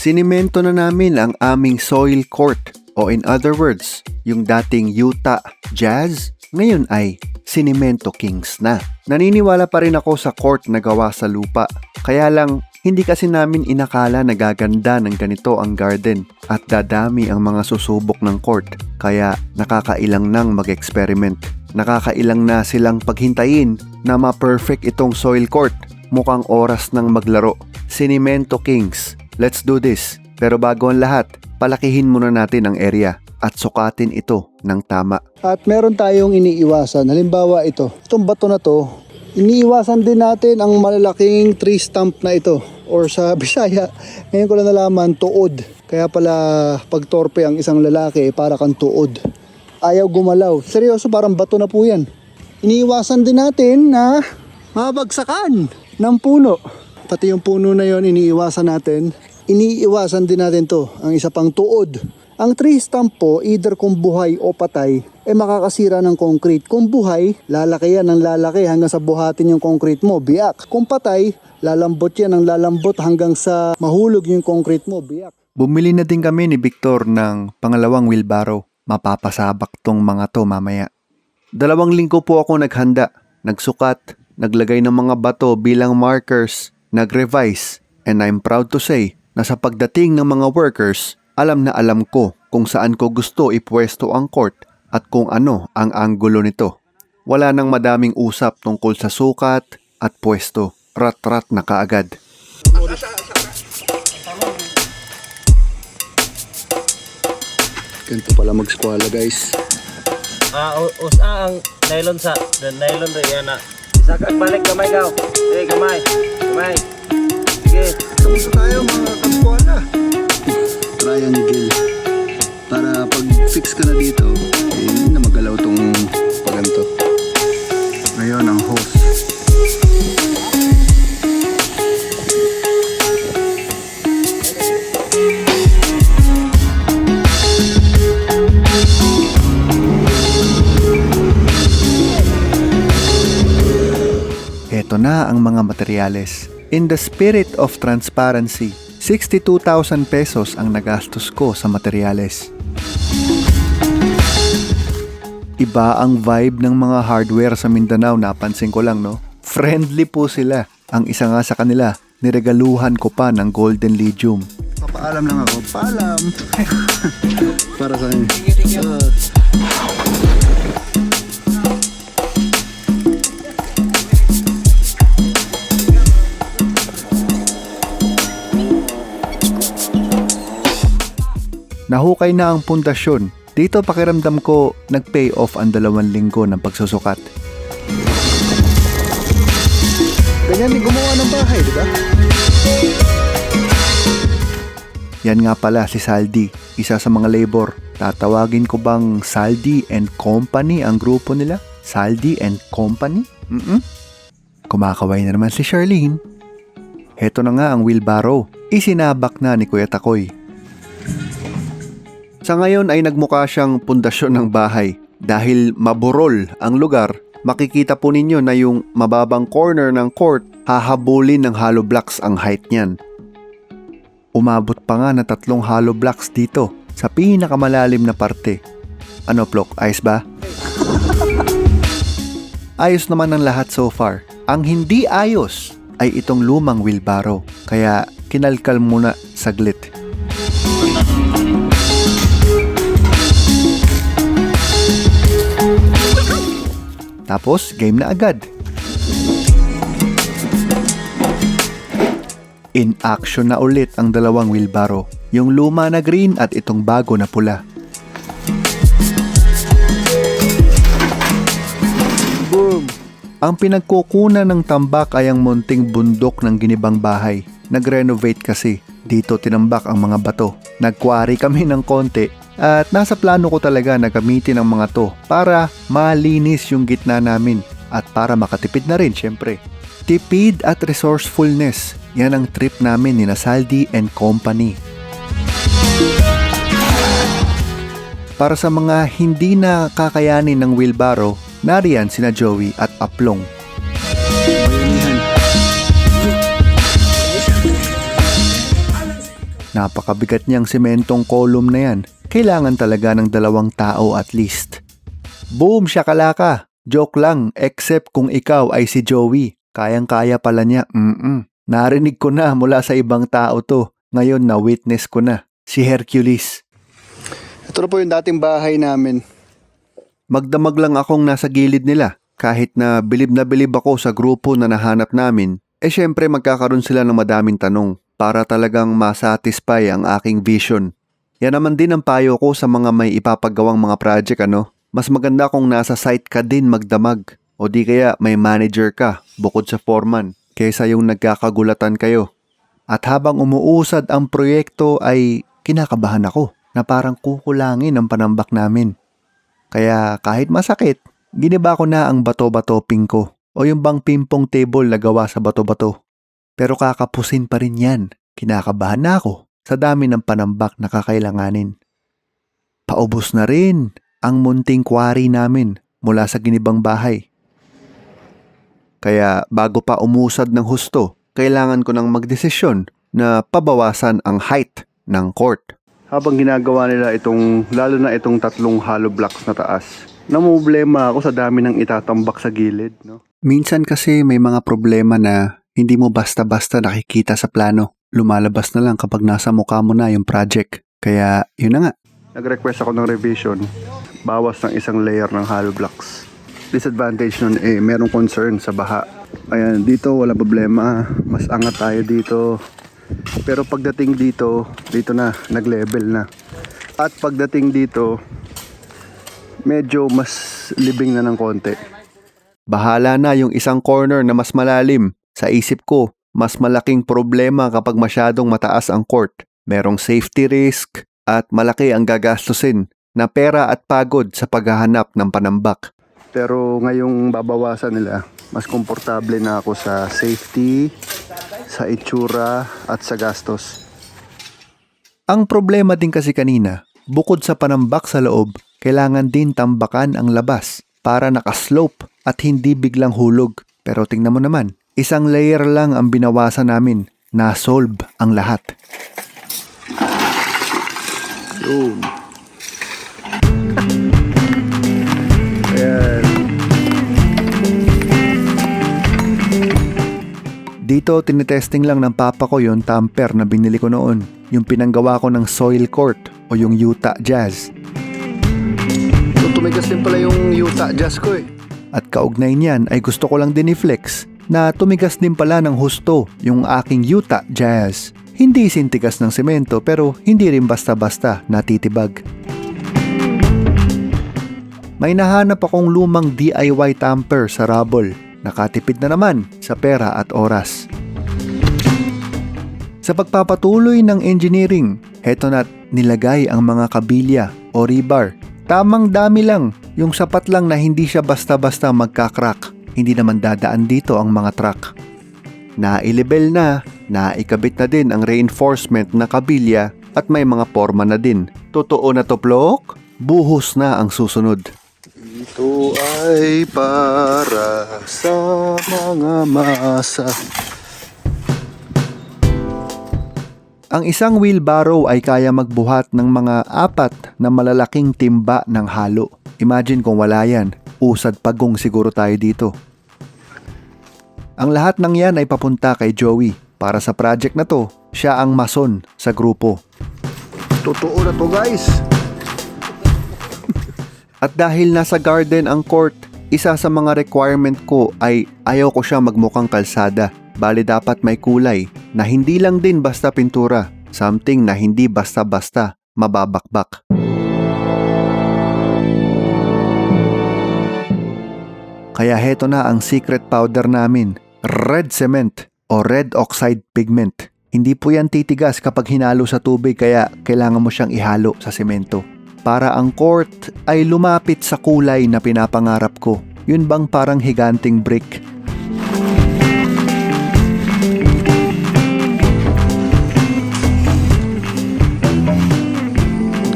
Sinimento na namin ang aming soil court o in other words, yung dating Utah Jazz, ngayon ay Sinimento Kings na. Naniniwala pa rin ako sa court na gawa sa lupa. Kaya lang, hindi kasi namin inakala na gaganda ng ganito ang garden at dadami ang mga susubok ng court. Kaya nakakailang nang mag-experiment. Nakakailang na silang paghintayin na ma-perfect itong soil court. Mukhang oras ng maglaro. Sinimento Kings, let's do this. Pero bago ang lahat, palakihin muna natin ang area at sukatin ito ng tama. At meron tayong iniiwasan. Halimbawa itong bato na to, iniiwasan din natin ang malalaking tree stump na ito. Or sa Bisaya, ngayon ko lang nalaman, tuod. Kaya pala pagtorpe ang isang lalaki, para kang tuod. Ayaw gumalaw. Seryoso, parang bato na po yan. Iniiwasan din natin na mabagsakan ng puno. Pati yung puno na yon iniiwasan natin. Iniiwasan din natin to, ang isa pang tuod. Ang tree stump po, either kung buhay o patay, makakasira ng concrete. Kung buhay, lalaki yan ng lalaki hanggang sa buhatin yung concrete mo, biyak. Kung patay, lalambot yan ng lalambot hanggang sa mahulog yung concrete mo, biyak. Bumili na din kami ni Victor ng pangalawang wheelbarrow. Mapapasabak tong mga to mamaya. 2 linggo po ako naghanda, nagsukat, naglagay ng mga bato bilang markers, nag-revise, and I'm proud to say na sa pagdating ng mga workers, alam na alam ko kung saan ko gusto ipwesto ang court at kung ano ang anggulo nito. Wala nang madaming usap tungkol sa sukat at pwesto. Rat-rat na kaagad. Ganito pala mag-squala, guys. Usa ang nylon sa nylon rin yan na. Isa ka balik gamay daw. Sige, gamay. Sige. Kamusta tayo mga ka-squala? Triangle. Para pag fix ka na dito, hindi na magalaw tong paganto. Ngayon ang hose. Ito na ang mga materyales. In the spirit of transparency, 62,000 pesos ang nagastos ko sa materyales. Iba ang vibe ng mga hardware sa Mindanao, napansin ko lang, no? Friendly po sila. Ang isa nga sa kanila, niregaluhan ko pa ng golden lithium. Papaalam lang ako. Paalam! Para sa akin. Nahukay na ang pundasyon. Dito pakiramdam ko nag-pay off ang 2 linggo ng pagsusukat. Ganyan din gumawa ng bahay, di ba? Yan nga pala si Saldi, isa sa mga labor. Tatawagin ko bang Saldi and Company ang grupo nila? Saldi and Company? Kumakaway na naman si Charlene. Heto na nga ang wheelbarrow. Isinabak na ni Kuya Takoy. Sa ngayon ay nagmukha siyang pundasyon ng bahay. Dahil maburol ang lugar, makikita po ninyo na yung mababang corner ng court, hahabulin ng hollow blocks ang height niyan. Umabot pa nga na 3 hollow blocks dito sa pinakamalalim na parte. Ano, Plok? Ayos ba? Ayos naman ang lahat so far. Ang hindi ayos ay itong lumang wheelbarrow. Kaya kinalkal muna saglit. Tapos, game na agad. In action na ulit ang 2 wheelbarrow. Yung luma na green at itong bago na pula. Boom! Ang pinagkukunan ng tambak ay ang munting bundok ng ginibang bahay. Nag-renovate kasi. Dito tinambak ang mga bato. Nag-quarry kami ng konti. At nasa plano ko talaga na gamitin ang mga to para malinis yung gitna namin at para makatipid na rin syempre. Tipid at resourcefulness, yan ang trip namin ni Saldi and Company. Para sa mga hindi na kakayanin ng wheelbarrow, nariyan sina Joey at Aplong. Napakabigat niyang sementong column na yan. Kailangan talaga ng 2 tao at least. Boom, shakalaka! Joke lang, except kung ikaw ay si Joey. Kayang-kaya pala niya. Narinig ko na mula sa ibang tao to. Ngayon na witness ko na. Si Hercules. Ito na po yung dating bahay namin. Magdamag lang akong nasa gilid nila. Kahit na bilib ako sa grupo na nahanap namin, syempre magkakaroon sila ng madaming tanong para talagang masatisfy ang aking vision. Yan naman din ang payo ko sa mga may ipapagawang mga project Mas maganda kung nasa site ka din magdamag o di kaya may manager ka bukod sa foreman kaysa yung nagkakagulatan kayo. At habang umuusad ang proyekto ay kinakabahan ako na parang kukulangin ang panambak namin. Kaya kahit masakit, giniba ko na ang bato-batoping ko o yung bang pimpong table na gawa sa bato-bato. Pero kakapusin pa rin yan. Kinakabahan na ako sa dami ng panambak na kakailanganin. Paubos na rin ang munting quarry namin mula sa ginibang bahay. Kaya bago pa umusad ng husto, kailangan ko nang magdesisyon na pabawasan ang height ng court. Habang ginagawa nila lalo na itong 3 hollow blocks na taas, namumblema ako sa dami ng itatambak sa gilid. Minsan kasi may mga problema na hindi mo basta-basta nakikita sa plano. Lumalabas na lang kapag nasa mukha mo na yung project. Kaya yun na nga. Nag-request ako ng revision. Bawas ng 1 layer ng hollow blocks. Disadvantage nun merong concern sa baha. Ayan, dito wala problema. Mas angat tayo dito. Pero pagdating dito na, nag-level na. At pagdating dito, medyo mas libing na ng konti. Bahala na yung isang corner na mas malalim. Sa isip ko, mas malaking problema kapag masyadong mataas ang court. Merong safety risk at malaki ang gagastusin na pera at pagod sa paghahanap ng panambak. Pero ngayong babawasan nila, mas komportable na ako sa safety, sa itsura at sa gastos. Ang problema din kasi kanina, bukod sa panambak sa loob, kailangan din tambakan ang labas para nakaslope at hindi biglang hulog. Pero tingnan mo naman, 1 layer lang ang binawasan namin, na-solve ang lahat. Yun. Ayan. Dito, tinitesting lang ng papa ko yung tamper na binili ko noon. Yung pinanggawa ko ng soil court o yung Utah Jazz. So, tumigas din pala yung Utah Jazz ko At kaugnay niyan ay gusto ko lang din i-flex na tumigas din pala ng husto yung aking Utah Jazz. Hindi sintigas ng semento pero hindi rin basta-basta natitibag. May nahanap akong lumang DIY tamper sa rubble. Nakatipid na naman sa pera at oras. Sa pagpapatuloy ng engineering, heto na't nilagay ang mga kabilya o rebar. Tamang dami lang, yung sapat lang na hindi siya basta-basta magkakrak. Hindi naman dadaan dito ang mga truck. Nailibel na, naikabit na din ang reinforcement na kabilya at may mga forma na din. Totoo na to, Plok? Buhos na ang susunod. Ito ay para sa mga masa. Ang isang wheelbarrow ay kaya magbuhat ng mga 4 na malalaking timba ng halo. Imagine kung wala yan, usad pagong siguro tayo dito. Ang lahat ng yan ay papunta kay Joey. Para sa project na to, siya ang mason sa grupo. Totoo na to, guys! At dahil nasa garden ang court, isa sa mga requirement ko ay ayaw ko siya magmukhang kalsada. Bali dapat may kulay na hindi lang din basta pintura. Something na hindi basta-basta mababakbak. Kaya heto na ang secret powder namin. Red cement o red oxide pigment. Hindi po yan titigas kapag hinalo sa tubig kaya kailangan mo siyang ihalo sa semento. Para ang court ay lumapit sa kulay na pinapangarap ko. Yun bang parang higanting brick?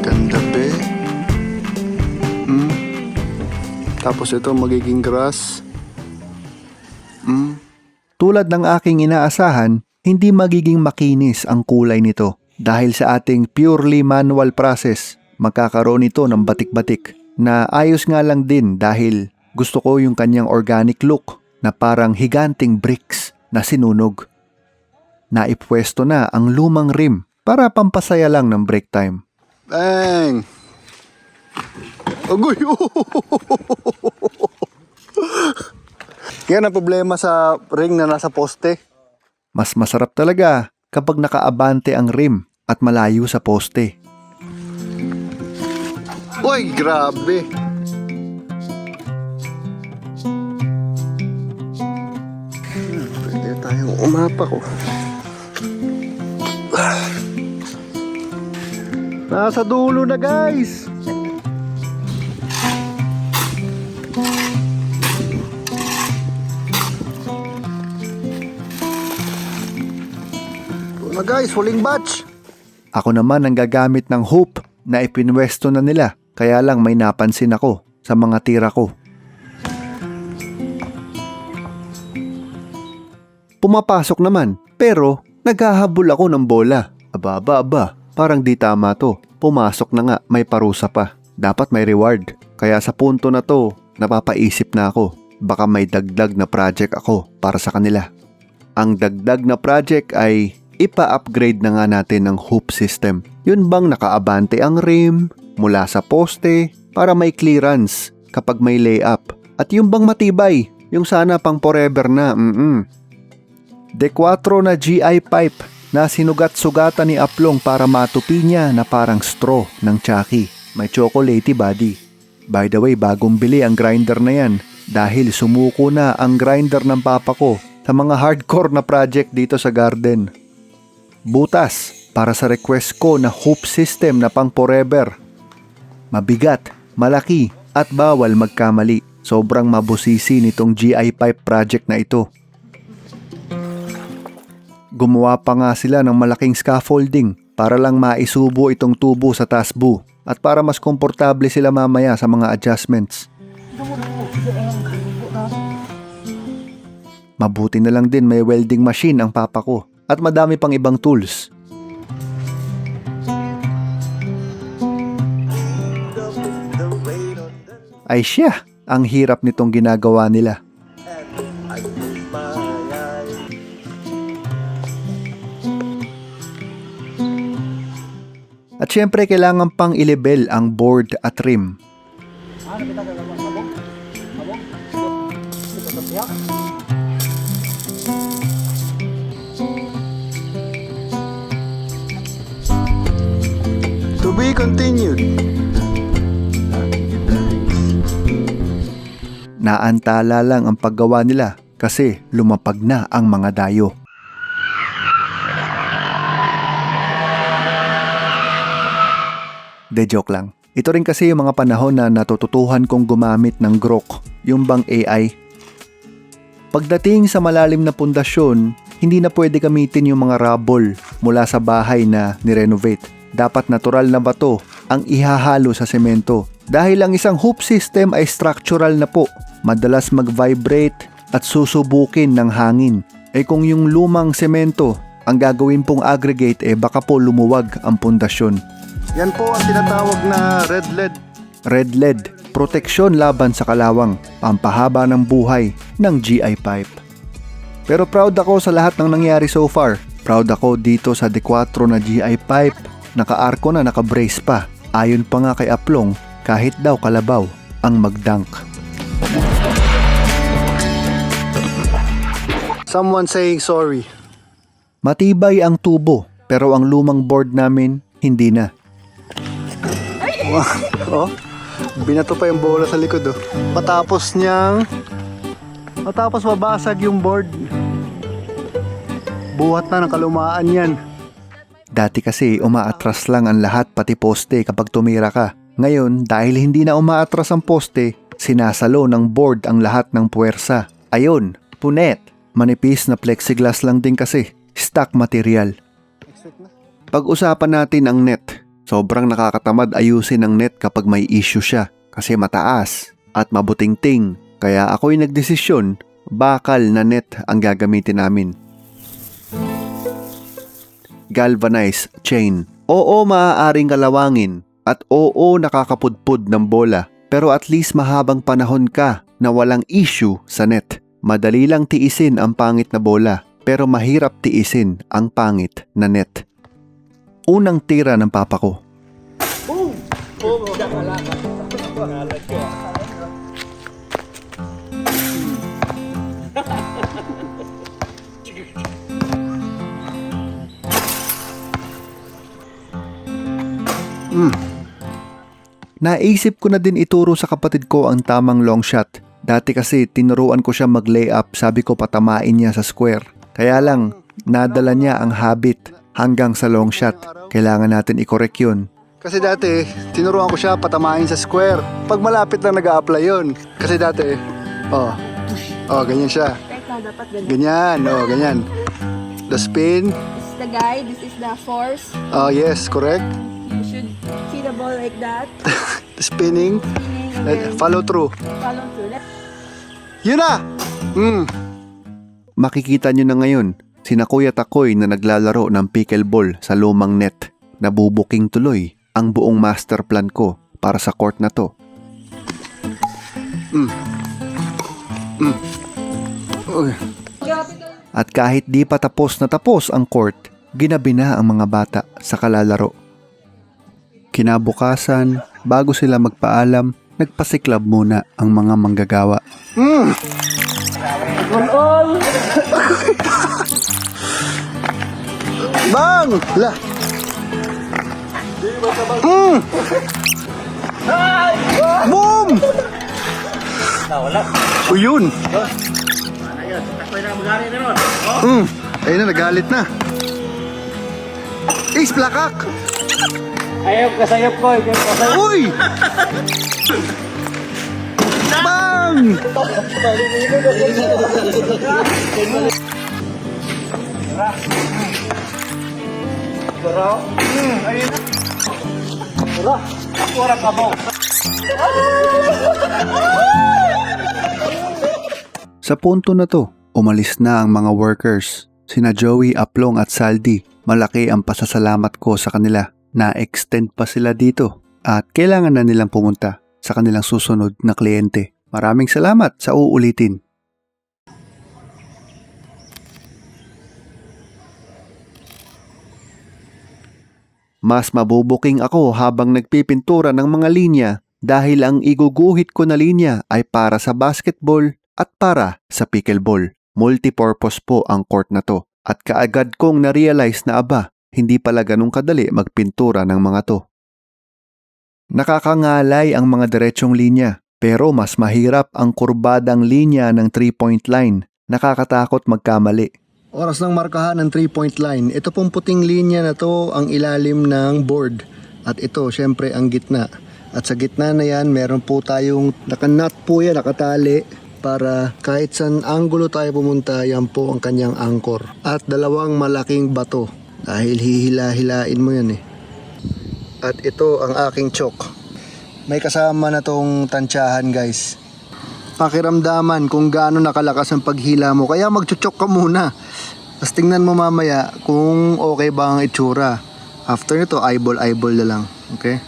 Ganda be. Tapos ito magiging grass. Tulad ng aking inaasahan, hindi magiging makinis ang kulay nito. Dahil sa ating purely manual process, magkakaroon ito ng batik-batik na ayos nga lang din dahil gusto ko yung kanyang organic look na parang higanting bricks na sinunog. Naipwesto na ang lumang rim para pampasaya lang ng break time. Bang! Agoy! Yan ang problema sa ring na nasa poste. Mas masarap talaga kapag nakaabante ang rim at malayo sa poste. Uy, grabe! Pwede tayong umapak oh. Nasa dulo na guys! Ito na guys, huling batch! Ako naman ang gagamit ng hoop na ipinwesto na nila, kaya lang may napansin ako sa mga tira ko. Pumapasok naman, pero naghahabol ako ng bola. Aba, parang di tama to. Pumasok na nga, may parusa pa. Dapat may reward. Kaya sa punto na to, napapaisip na ako. Baka may dagdag na project ako para sa kanila. Ang dagdag na project ay ipa-upgrade na nga natin ng hoop system. Yun bang nakaabante ang rim mula sa poste para may clearance kapag may layup. At yung bang matibay, yung sana pang forever na. D4 na GI pipe na sinugat-sugatan ni Aplong para matupi niya na parang straw ng Chucky. May chocolatey body. By the way, bagong bili ang grinder na yan dahil sumuko na ang grinder ng papa ko sa mga hardcore na project dito sa garden. Butas para sa request ko na hoop system na pang forever. Mabigat, malaki at bawal magkamali. Sobrang mabusisi nitong GI pipe project na ito. Gumawa pa nga sila ng malaking scaffolding para lang maisubo itong tubo sa tasbu at para mas komportable sila mamaya sa mga adjustments. Mabuti na lang din may welding machine ang papa ko at madami pang ibang tools. Ay siya, ang hirap nitong ginagawa nila. At syempre kailangan pang i-level ang board at rim. To be continued. Naantala lang ang paggawa nila kasi lumapag na ang mga dayo. De joke lang. Ito rin kasi yung mga panahon na natututuhan kong gumamit ng Grok, yung bang AI. Pagdating sa malalim na pundasyon, hindi na pwede gamitin yung mga rubble mula sa bahay na nirenovate. Dapat natural na bato ang ihahalo sa semento. Dahil ang isang hoop system ay structural na po, madalas mag-vibrate at susubukin ng hangin. Kung yung lumang semento ang gagawin pong aggregate, baka po lumuwag ang pundasyon. Yan po ang tinatawag na red lead. Red lead, proteksyon laban sa kalawang, pampahaba ng buhay ng GI pipe. Pero proud ako sa lahat ng nangyari so far. Proud ako dito sa D4 na GI pipe. Naka-arco na, naka-brace pa. Ayon pa nga kay Aplong, kahit daw kalabaw ang mag-dunk. Someone saying sorry. Matibay ang tubo, pero ang lumang board namin, hindi na. Oh, binato pa yung bola sa likod oh. Matapos mabasag yung board. Buhat na ng kalumaan yan. Dati kasi umaatras lang ang lahat pati poste kapag tumira ka. Ngayon, dahil hindi na umaatras ang poste, sinasalo ng board ang lahat ng puwersa. Ayun, punet. Manipis na plexiglass lang din kasi. Stock material. Pag-usapan natin ang net. Sobrang nakakatamad ayusin ang net kapag may issue siya kasi mataas at mabuting-ting. Kaya ako'y nagdesisyon, bakal na net ang gagamitin namin. galvanized chain. Oo, maaaring kalawangin at oo, nakakapudpud ng bola, pero at least mahabang panahon ka na walang issue sa net. Madali lang tiisin ang pangit na bola, pero mahirap tiisin ang pangit na net. Unang tira ng papa ko. Naisip ko na din ituro sa kapatid ko ang tamang long shot. Dati kasi tinuruan ko siya mag-layup, sabi ko patamain niya sa square. Kaya lang, nadala niya ang habit hanggang sa long shot. Kailangan natin i-correct yun. Kasi dati, tinuruan ko siya patamain sa square. Pag malapit lang nag-a-apply yun. Kasi dati, ganyan siya. Dapat ganun. Ganyan, ganyan. The spin. This is the guide, this is the force. Yes, correct. You should see the ball like that. The spinning. Spinning and then Follow through. follow through. Yun na! Makikita nyo na ngayon, sina Kuya Takoy na naglalaro ng pickleball sa lumang net. Nabubuking tuloy ang buong master plan ko para sa court na to. At kahit di pa tapos na tapos ang court, ginabi na ang mga bata sa kalalaro. Kinabukasan, bago sila magpaalam, nagpasiklab muna ang mga manggagawa. Bang! La! Boom! O yun! Ayun na, nagalit na. Ace, plakak! Ayaw kasayap ko. Uy! Bang! Sa punto na to, umalis na ang mga workers. Sina Joey, Aplong at Saldi. Malaki ang pasasalamat ko sa kanila. Na-extend pa sila dito at kailangan na nilang pumunta sa kanilang susunod na kliyente. Maraming salamat sa uulitin. Mas mabubuking ako habang nagpipintura ng mga linya dahil ang iguguhit ko na linya ay para sa basketball at para sa pickleball. Multipurpose po ang court na to at kaagad kong na-realize na hindi pala ganun kadali magpintura ng mga to. Nakakangalay ang mga diretsong linya pero mas mahirap ang kurbadang linya ng 3-point line. Nakakatakot magkamali. Oras ng markahan ng 3-point line. Ito pong puting linya na to ang ilalim ng board. At ito, syempre, ang gitna. At sa gitna na yan, meron po tayong nakanut po yan, nakatali. Para kahit saan anggulo tayo pumunta, yan po ang kanyang anchor. At dalawang malaking bato. Dahil hihila-hilain mo yan eh. At ito ang aking chalk. May kasama na tong tansyahan, guys. Pakiramdaman kung gaano nakalakas ang paghila mo. Kaya magchuchok ka muna. Tapos tingnan mo mamaya kung okay ba ang itsura. After nito, eyeball na lang. Okay?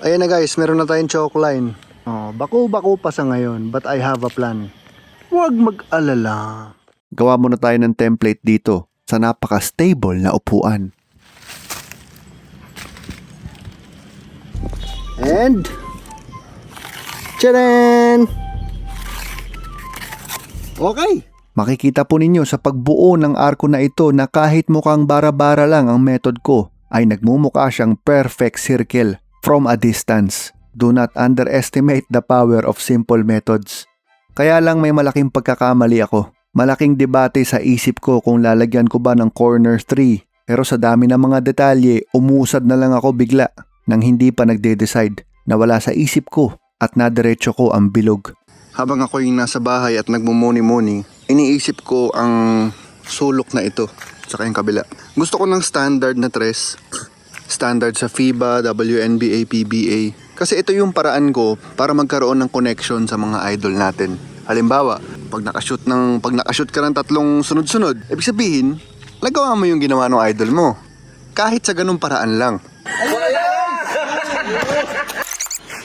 Ayan na guys, meron na tayong chalk line. Bako-bako pa sa ngayon, but I have a plan. Huwag mag-alala. Gawa muna tayo ng template dito sa napaka-stable na upuan. And Tcharan! Okay. Makikita po ninyo sa pagbuo ng arko na ito na kahit mukhang bara-bara lang ang method ko ay nagmumukha siyang perfect circle from a distance. Do not underestimate the power of simple methods. Kaya lang may malaking pagkakamali ako. Malaking debate sa isip ko kung lalagyan ko ba ng corner 3. Pero sa dami ng mga detalye, umusad na lang ako bigla nang hindi pa nagde-decide. Nawala sa isip ko at nadiretso ko ang bilog. Habang ako yung nasa bahay at nagmumuni-muni, iniisip ko ang sulok na ito sa kayong kabila. Gusto ko ng standard na tres. Standard sa FIBA, WNBA, PBA. Kasi ito yung paraan ko para magkaroon ng connection sa mga idol natin. Halimbawa, pag nakashoot ka ng 3 sunod-sunod, ibig sabihin, nagawa mo yung ginawa ng idol mo. Kahit sa ganung paraan lang.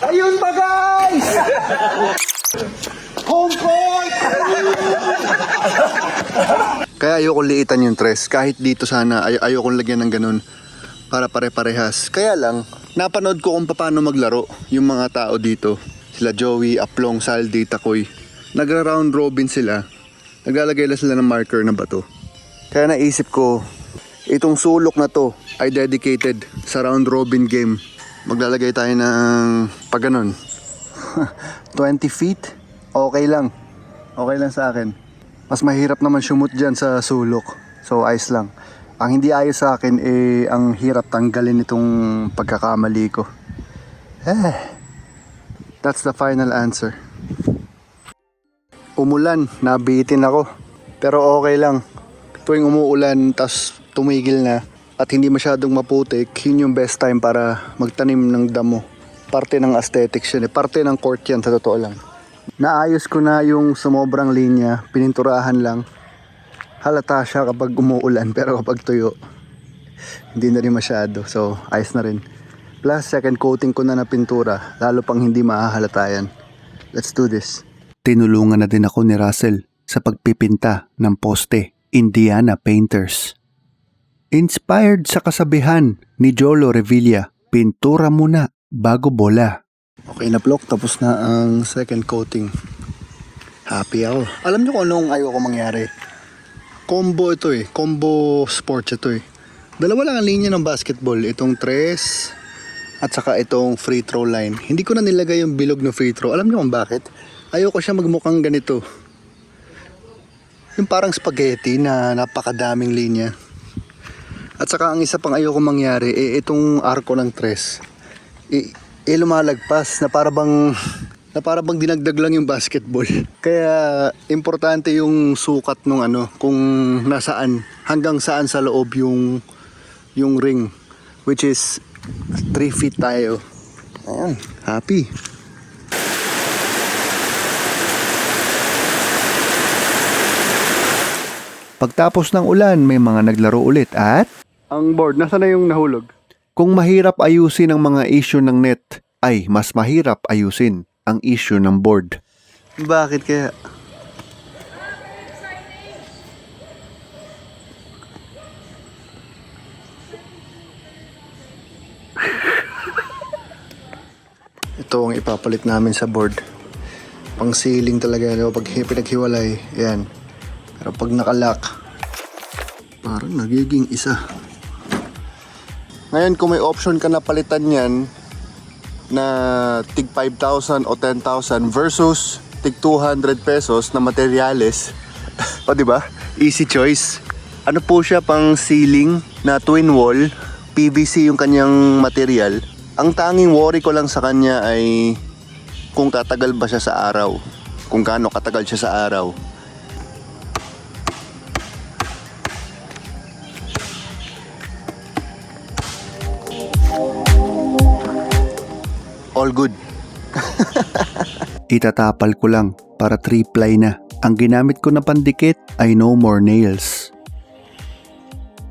Ayun ba guys? Home court! Kaya ayoko liitan yung tres. Kahit dito sana, ayoko lagyan ng ganun. Para pare-parehas. Kaya lang, napanood ko kung paano maglaro yung mga tao dito. Sila Joey, Aplong, Saldi, Takoy. Nagra-round robin sila. Naglalagay lang sila ng marker na bato. Kaya naisip ko, itong sulok na to ay dedicated sa round robin game. Maglalagay tayo ng pag ganun. 20 feet? Okay lang. Okay lang sa akin. Mas mahirap naman shumot dyan sa sulok. So ayos lang. Ang hindi ayos sa akin ang hirap tanggalin itong pagkakamali ko. That's the final answer. Umulan, nabitin ako. Pero okay lang. Tuwing umuulan, tas tumigil na at hindi masyadong maputik, yun yung best time para magtanim ng damo. Parte ng aesthetics yun parte ng court yan sa totoo lang. Naayos ko na yung sumobrang linya, pininturahan lang. Halata siya kapag umuulan pero kapag tuyo, hindi na rin masyado. So, ayos na rin. Plus, second coating ko na na pintura, lalo pang hindi mahahalata yan. Let's do this. Tinulungan na din ako ni Russell sa pagpipinta ng poste, Indiana Painters. Inspired sa kasabihan ni Jolo Revilla, pintura muna bago bola. Okay na vlog, tapos na ang second coating. Happy ako. Alam niyo kung anong ayaw ko mangyari? Combo ito combo sports ito Dalawa lang ang linya ng basketball, itong tres at saka itong free throw line. Hindi ko na nilagay yung bilog na free throw. Alam niyo kung bakit? Ayaw ko siya magmukhang ganito. Yung parang spaghetti na napakadaming linya. At saka ang isa pang ayaw ko mangyari, itong arko ng tres. Lumalagpas na para bang dinagdag lang yung basketball. Kaya importante yung sukat nung kung nasaan, hanggang saan sa loob yung ring, which is 3 feet tayo. Ayan, happy. Pagtapos ng ulan, may mga naglaro ulit at ang board, nasa na yung nahulog? Kung mahirap ayusin ang mga issue ng net, ay mas mahirap ayusin ang issue ng board. Bakit kaya? Ito ang ipapalit namin sa board. Pang ceiling talaga, pag pinaghiwalay, yan. Pero pag nakalock, parang nagiging isa. Ngayon kung may option ka na palitan yan na tig 5,000 o 10,000 versus tig 200 pesos na materyales, o diba? Easy choice. Ano po siya, pang ceiling na twin wall, PVC yung kanyang material. Ang tanging worry ko lang sa kanya ay kung katagal ba siya sa araw. Kung gaano katagal siya sa araw. All good. Itatapal ko lang para 3-ply na. Ang ginamit ko na pandikit ay no more nails.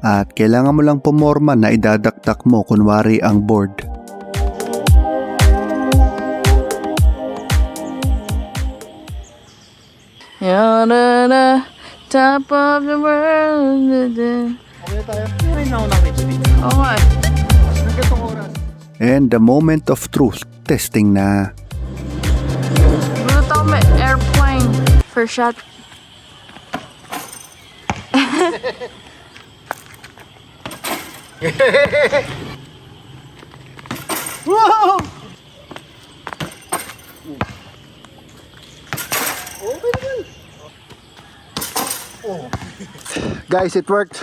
At kailangan mo lang pumorma na idadaktak mo kunwari ang board. You're the top of the world. Okay. And the moment of truth, testing na. Luto ako may airplane. First shot. Guys, it worked.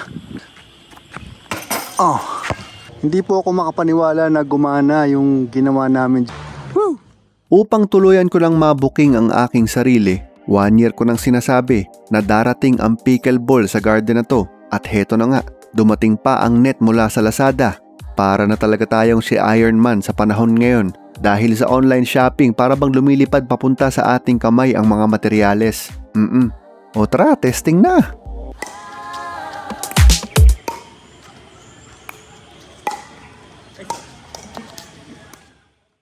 Hindi po ako makapaniwala na gumana yung ginawa namin. Woo! Upang tuluyan ko lang mabuking ang aking sarili, 1 year ko nang sinasabi na darating ang pickleball sa garden na to. At heto na nga, dumating pa ang net mula sa Lazada. Para na talaga tayong si Iron Man sa panahon ngayon. Dahil sa online shopping, para bang lumilipad papunta sa ating kamay ang mga materyales. O tara, testing na!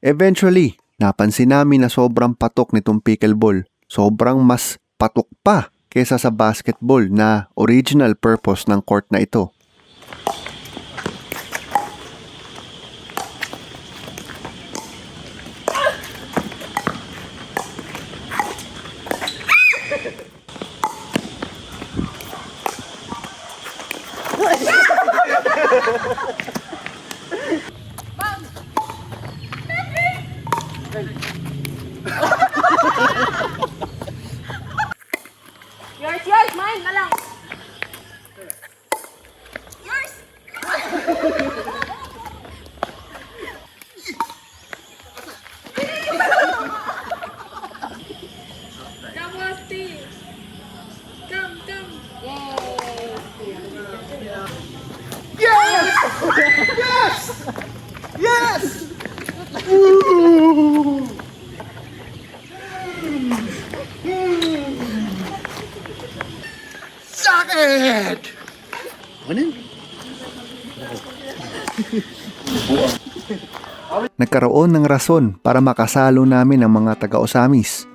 Eventually, napansin namin na sobrang patok nitong pickleball. Sobrang mas patok pa kesa sa basketball na original purpose ng court na ito. Yours, mine na lang. Come, Rusty. Come. Yay. Nagkaroon ng rason para makasalo namin ang mga taga-Osamis.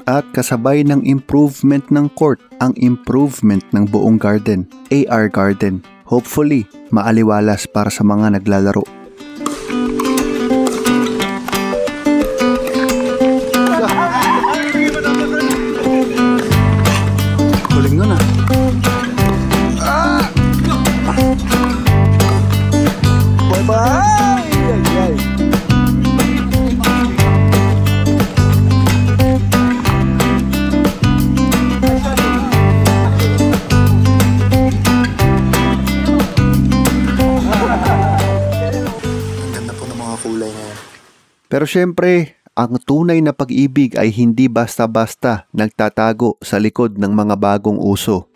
At kasabay ng improvement ng court, ang improvement ng buong garden, AR Garden. Hopefully, maaliwalas para sa mga naglalaro. Huling nun ah. Bye-bye! Ay. Ganda po ng mga kulay na yan. Pero syempre, ang tunay na pag-ibig ay hindi basta-basta nagtatago sa likod ng mga bagong uso.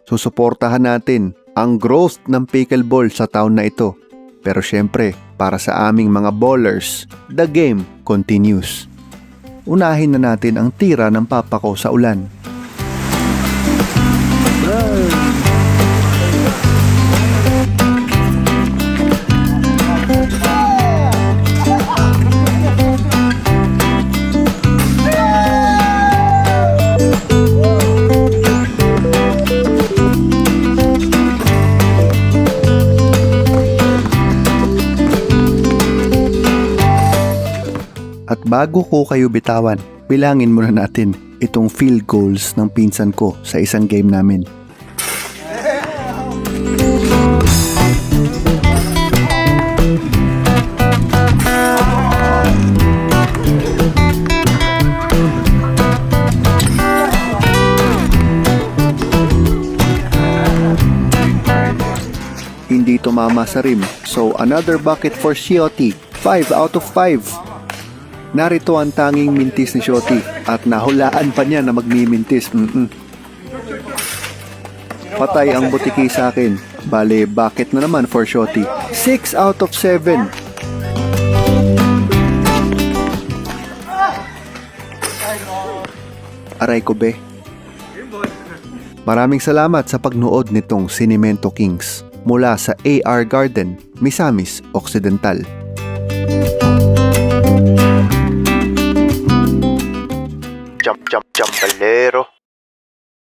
Susuportahan natin ang growth ng pickleball sa taon na ito. Pero syempre, para sa aming mga ballers, the game continues. Unahin na natin ang tira ng papa ko sa ulan. At bago ko kayo bitawan, bilangin muna natin itong field goals ng pinsan ko sa isang game namin. Hindi tumama sa rim, so another bucket for Shioty. 5 out of 5. Narito ang tanging mintis ni Shioty at nahulaan pa niya na magmimintis. Patay ang butiki sa akin. Bale, bucket na naman for Shioty. 6 out of 7. Aray ko be. Maraming salamat sa pagnood nitong Cinemento Kings mula sa AR Garden, Misamis Occidental. Jump, balero.